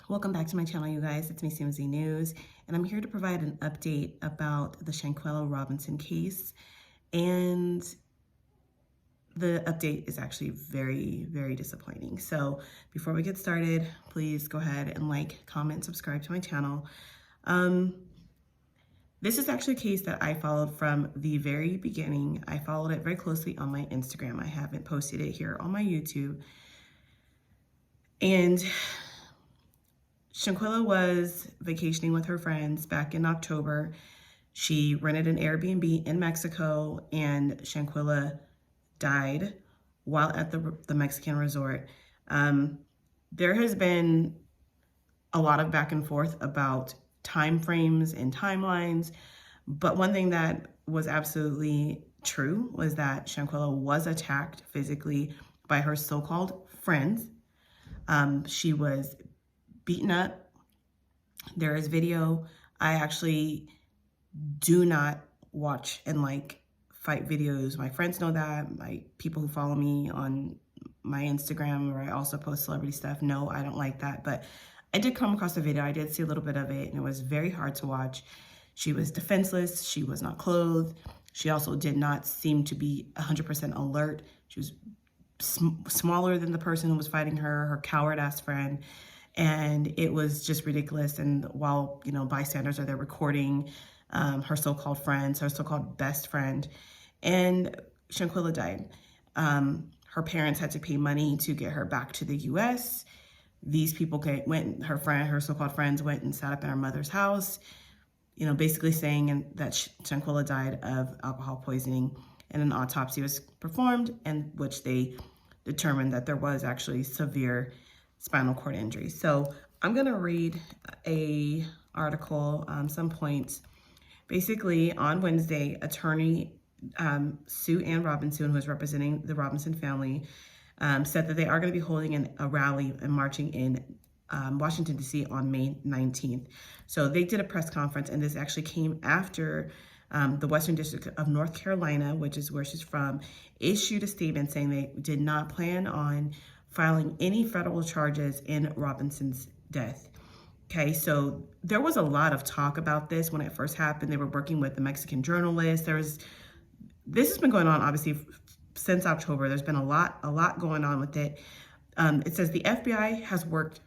Welcome back to my channel, you guys. It's me, CMZ News, and I'm here to provide an update about the Shanquella Robinson case. And the update is actually very, very disappointing. So before we get started, please go ahead and like, comment, subscribe to my channel. This is actually a case that I followed from the very beginning. I followed it very closely on my Instagram. I haven't posted it here on my YouTube. And Shanquella was vacationing with her friends back in October. She rented an Airbnb in Mexico, and Shanquella died while at the Mexican resort. There has been a lot of back and forth about time frames and timelines, but one thing that was absolutely true was that Shanquella was attacked physically by her so-called friends. She was beaten up. There is video. I actually do not watch and like fight videos. My friends know that. My people who follow me on my Instagram, where I also post celebrity stuff, no, I don't like that. But I did come across the video. I did see a little bit of it, and it was very hard to watch. She was defenseless. She was not clothed. She also did not seem to be 100% alert. She was smaller than the person who was fighting her coward-ass friend. And it was just ridiculous. And while, bystanders are there recording her so-called friends, her so-called best friend, and Shanquella died. Her parents had to pay money to get her back to the U.S. These people her so-called friends went and sat up in her mother's house, basically saying that Shanquella died of alcohol poisoning. And an autopsy was performed, in which they determined that there was actually severe spinal cord injury. So I'm gonna read a article, some points. Basically, on Wednesday, attorney Sue Ann Robinson, who is representing the Robinson family, said that they are going to be holding a rally and marching in Washington, D.C. on May 19th. So they did a press conference, and this actually came after the Western District of North Carolina, which is where she's from, issued a statement saying they did not plan on filing any federal charges in Robinson's death. Okay, so there was a lot of talk about this when it first happened. They were working with the Mexican journalist. This has been going on, obviously, since October. There's been a lot going on with it. It says the FBI has worked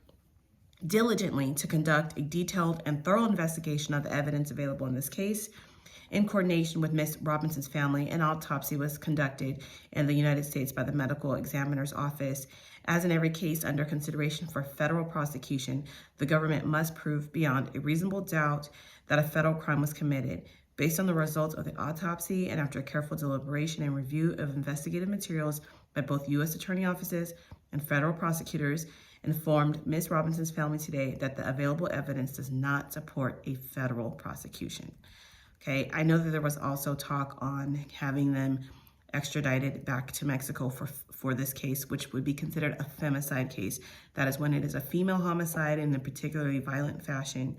diligently to conduct a detailed and thorough investigation of the evidence available in this case. In coordination with Ms. Robinson's family, an autopsy was conducted in the United States by the Medical Examiner's Office. As in every case under consideration for federal prosecution, the government must prove beyond a reasonable doubt that a federal crime was committed. Based on the results of the autopsy and after careful deliberation and review of investigative materials by both U.S. attorney offices and federal prosecutors, informed Ms. Robinson's family today that the available evidence does not support a federal prosecution. Okay, I know that there was also talk on having them extradited back to Mexico for this case, which would be considered a femicide case. That is when it is a female homicide in a particularly violent fashion.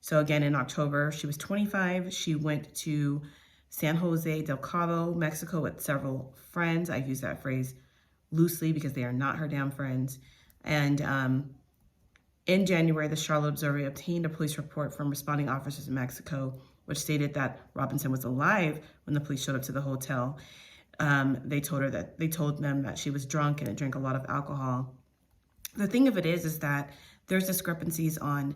So again, in October, she was 25. She went to San Jose del Cabo, Mexico, with several friends. I use that phrase loosely because they are not her damn friends. And in January, the Charlotte Observer obtained a police report from responding officers in Mexico, which stated that Robinson was alive when the police showed up to the hotel. They told them that she was drunk and had drank a lot of alcohol. The thing of it is that there's discrepancies on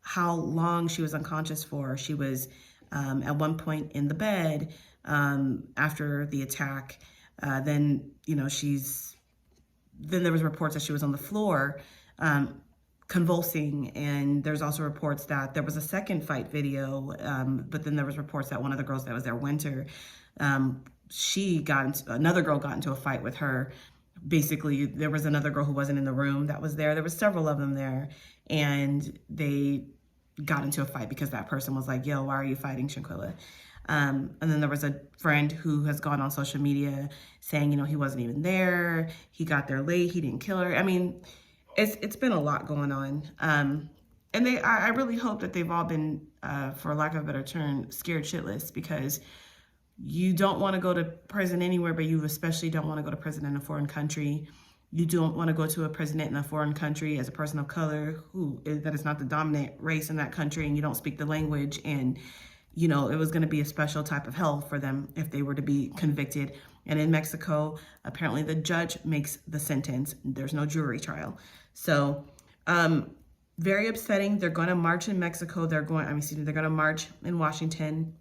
how long she was unconscious for. She was at one point in the bed after the attack. Then there was reports that she was on the floor convulsing, and there's also reports that there was a second fight video, but then there was reports that one of the girls that was there, Winter, another girl got into a fight with her. Basically, there was another girl who wasn't in the room that was there. There was several of them there, and they got into a fight because that person was like, yo, why are you fighting Shanquella? And then there was a friend who has gone on social media saying, he wasn't even there. He got there late. He didn't kill her. I mean, it's been a lot going on. And I really hope that they've all been, for lack of a better term, scared shitless, because you don't want to go to prison anywhere, but you especially don't want to go to prison in a foreign country. You don't want to go to a president in a foreign country as a person of color that is not the dominant race in that country, and you don't speak the language. And, you know, it was going to be a special type of hell for them if they were to be convicted. And in Mexico, apparently the judge makes the sentence. There's no jury trial. So, very upsetting. They're going to march in Mexico. They're going to march in Washington.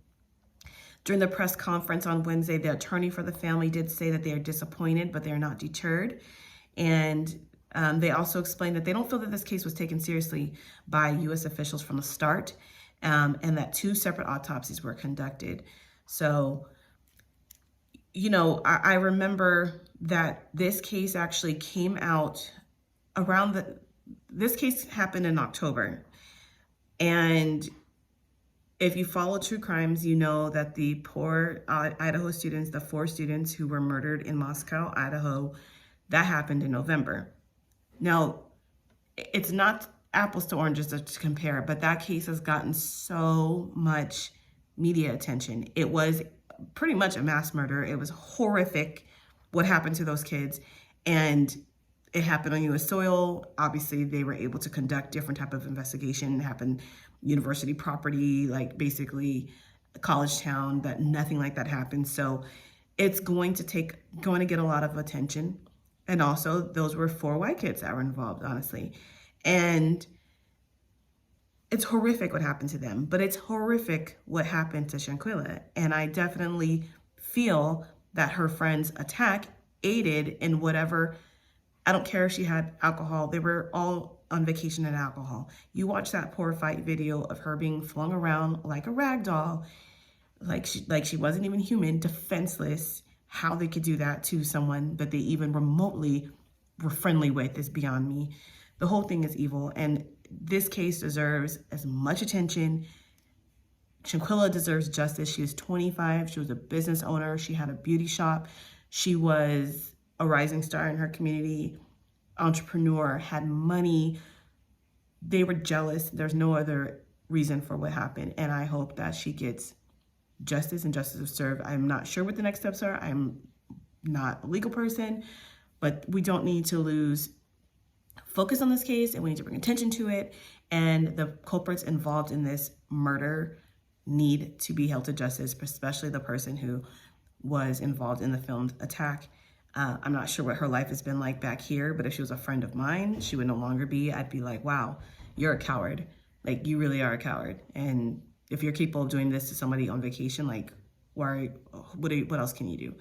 During the press conference on Wednesday, the attorney for the family did say that they are disappointed, but they are not deterred. And they also explained that they don't feel that this case was taken seriously by U.S. officials from the start, and that 2 separate autopsies were conducted. So, you know, I remember that this case actually came out this case happened in October. And if you follow true crimes, you know that the poor Idaho students, the 4 students who were murdered in Moscow, Idaho, that happened in November. Now, it's not apples to oranges to compare, but that case has gotten so much media attention. It was pretty much a mass murder. It was horrific what happened to those kids, and it happened on U.S. soil. Obviously, they were able to conduct different type of investigation. It happened university property, like basically a college town, that nothing like that happened. So it's going to get a lot of attention. And also, those were 4 white kids that were involved, honestly. And it's horrific what happened to them, but it's horrific what happened to Shanquella. And I definitely feel that her friend's attack aided in whatever. I don't care if she had alcohol. They were all on vacation and alcohol. You watch that poor fight video of her being flung around like a rag doll, like she wasn't even human, defenseless. How they could do that to someone that they even remotely were friendly with is beyond me. The whole thing is evil, and this case deserves as much attention. Shanquella deserves justice. She was 25. She was a business owner. She had a beauty shop. She was a rising star in her community, entrepreneur, had money. They were jealous. There's no other reason for what happened, and I hope that she gets justice and justice is served. I'm not sure what the next steps are. I'm not a legal person, but we don't need to lose focus on this case, and we need to bring attention to it. And the culprits involved in this murder need to be held to justice, especially the person who was involved in the filmed attack. I'm not sure what her life has been like back here, but if she was a friend of mine, she would no longer be. I'd be like, wow, you're a coward. Like, you really are a coward. And if you're capable of doing this to somebody on vacation, like, what else can you do?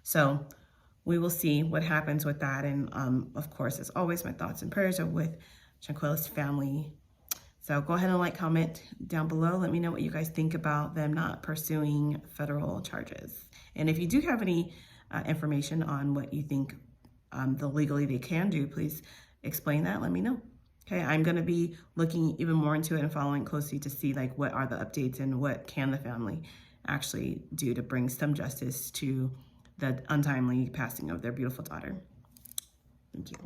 So we will see what happens with that. And of course, as always, my thoughts and prayers are with Shanquella's family. So go ahead and like, comment down below. Let me know what you guys think about them not pursuing federal charges. And if you do have any information on what you think the legally they can do, please explain that. Let me know. Okay, I'm going to be looking even more into it and following closely to see like what are the updates and what can the family actually do to bring some justice to the untimely passing of their beautiful daughter. Thank you.